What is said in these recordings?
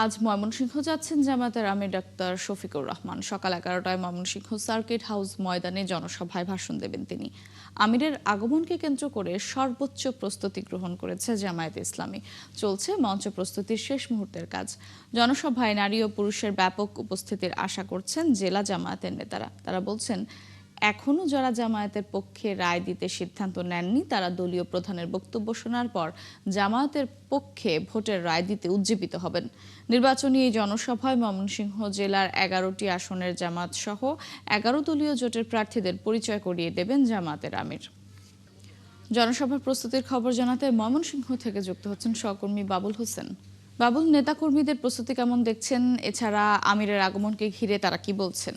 আজ ময়মনসিংহ যাচ্ছেন জামায়াতের আমির ডাক্তার শফিকুর রহমান। সকাল 11টায় ময়মনসিংহ সার্কিট হাউস ময়দানে জনসভায় ভাষণ দেবেন তিনি। আমিরের আগমনকে কেন্দ্র করে সর্বোচ্চ প্রস্তুতি গ্রহণ করেছে জামায়াতে ইসলামী। চলছে মঞ্চ প্রস্তুতির শেষ মুহূর্তের কাজ। জনসভায় নারী ও পুরুষের ব্যাপক উপস্থিতির আশা করছেন জেলা জামায়াতের নেতারা। তারা বলছেন, এখনও যারা জামায়াতের পক্ষে রায় দিতে সিদ্ধান্ত নেননি তারা দলীয় প্রধানের বক্তব্য শোনার পর জামায়াতের পক্ষে ভোটের রায় দিতে উজ্জীবিত হবেন। নির্বাচনী এই জনসভায় ময়মনসিংহ জেলার 11টি আসনের জামায়াত সহ 11 দলীয় জোটের প্রার্থীদের পরিচয় করিয়ে দেবেন জামায়াতের আমির। জনসভার প্রস্তুতির খবর জানাতে ময়মনসিংহ থেকে যুক্ত হচ্ছেন সহকর্মী বাবুল হোসেন। বাবুল, নেতাকর্মীদের প্রস্তুতি কেমন দেখছেন? এছাড়া আমিরের আগমনকে ঘিরে তারা কি বলছেন?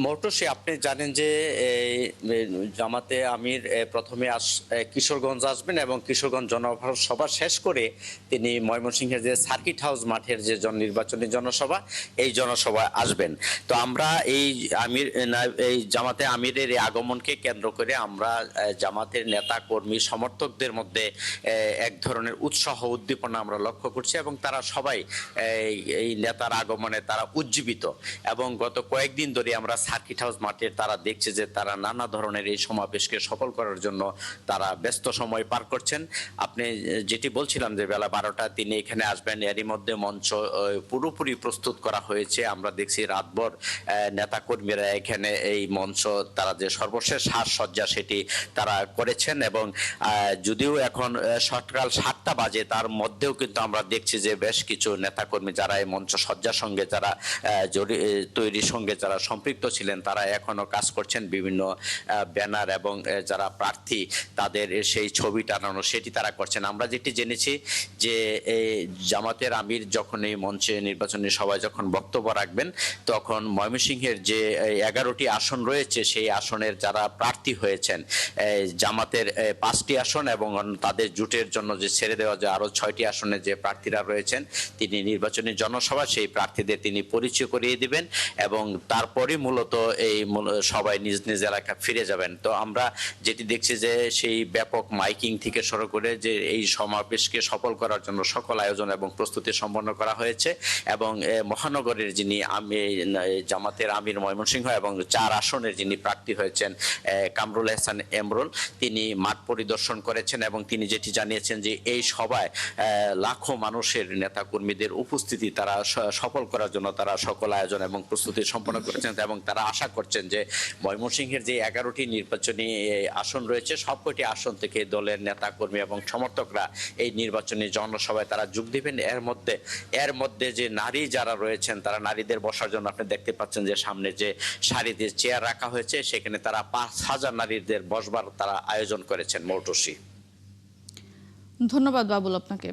মৌটুসী, আপনি জানেন যে জামাতে আমির প্রথমে কিশোরগঞ্জ আসবেন এবং কিশোরগঞ্জ জনসভা শেষ করে তিনি ময়মনসিংহের যে সার্কিট হাউস মাঠের যে নির্বাচনী জনসভা, এই জনসভায় আসবেন। তো আমরা এই জামাতে আমিরের এই আগমনকে কেন্দ্র করে আমরা জামাতের নেতা কর্মী সমর্থকদের মধ্যে এক ধরনের উৎসাহ উদ্দীপনা আমরা লক্ষ্য করছি এবং তারা সবাই এই নেতার আগমনে তারা উজ্জীবিত। এবং গত কয়েকদিন ধরে আমরা সার্কিট হাউস মাঠের তারা দেখছে যে তারা নানা ধরনের এই সমাবেশকে সফল করার জন্য তারা ব্যস্ত সময় পার করছেন। আপনি যেটি বলছিলাম যে বেলা 12টা তিনি এখানে আসবেন, এরই মধ্যে মঞ্চ পুরোপুরি প্রস্তুত করা হয়েছে। আমরা দেখছি রাতভর নেতা কর্মীরা এখানে এই মঞ্চ তারা যে সর্বশেষ সাজসজ্জা সেটি তারা করেছেন এবং যদিও এখন সকাল 7টা বাজে, তার মধ্যেও কিন্তু আমরা দেখছি যে বেশ কিছু নেতাকর্মী যারা এই মঞ্চ সজ্জার সঙ্গে যারা তৈরির সঙ্গে যারা সম্পৃক্ত ছিলেন তারা এখনো কাজ করছেন। বিভিন্ন ব্যানার এবং যারা প্রার্থী তাদের সেই ছবি টানানো সেটি তারা করছেন। আমরা যেটি জেনেছি যে জামাতের আমির যখন এই মঞ্চে নির্বাচনী সভায় যখন বক্তব্য রাখবেন তখন ময়মনসিংহের যে 11টি আসন রয়েছে সেই আসনের যারা প্রার্থী হয়েছেন, জামাতের 5টি আসন এবং তাদের জোটের জন্য যে ছেড়ে দেওয়া যে আরো 6টি আসনে যে প্রার্থীরা রয়েছেন, তিনি নির্বাচনী জনসভা সেই প্রার্থীদের তিনি পরিচয় করিয়ে দিবেন এবং তারপরে মূলত এই সবাই নিজ নিজ এলাকা ফিরে যাবেন। তো আমরা যেটি দেখছি যে সেই ব্যাপক মাইকিং থেকে শুরু করে যে এই সমাবেশকে সফল করার জন্য সকল আয়োজন এবং প্রস্তুতি সম্পন্ন করা হয়েছে এবং মহানগরের যিনি জামাতের আমির ময়মনসিংহ এবং 4 আসনের যিনি প্রার্থী হয়েছেন কামরুল হাসান এমরুল, তিনি মাঠ পরিদর্শন করেছেন এবং তিনি যেটি জানিয়েছেন যে এই সভায় লাখো মানুষের নেতা কর্মীদের উপস্থিতি তারা সফল করার জন্য তারা সকল আয়োজন এবং প্রস্তুতি সম্পন্ন করেছেন এবং তারা আশা করছেন যে ময়মনসিংহের যে 11টি নির্বাচনী আসন রয়েছে সবকটি আসন থেকে দলের নেতা কর্মী এবং সমর্থকরা এই নির্বাচনী জনসভায় তারা যোগ দিবেন। এর মধ্যে যে নারী যারা রয়েছেন তারা নারীদের বসার জন্য আপনি দেখতে পাচ্ছেন যে সামনে যে সারিতে চেয়ার রাখা হয়েছে সেখানে তারা 5,000 নারীদের বসবার তারা আয়োজন করেছেন। মৌটুসী, ধন্যবাদ বাবুল আপনাকে।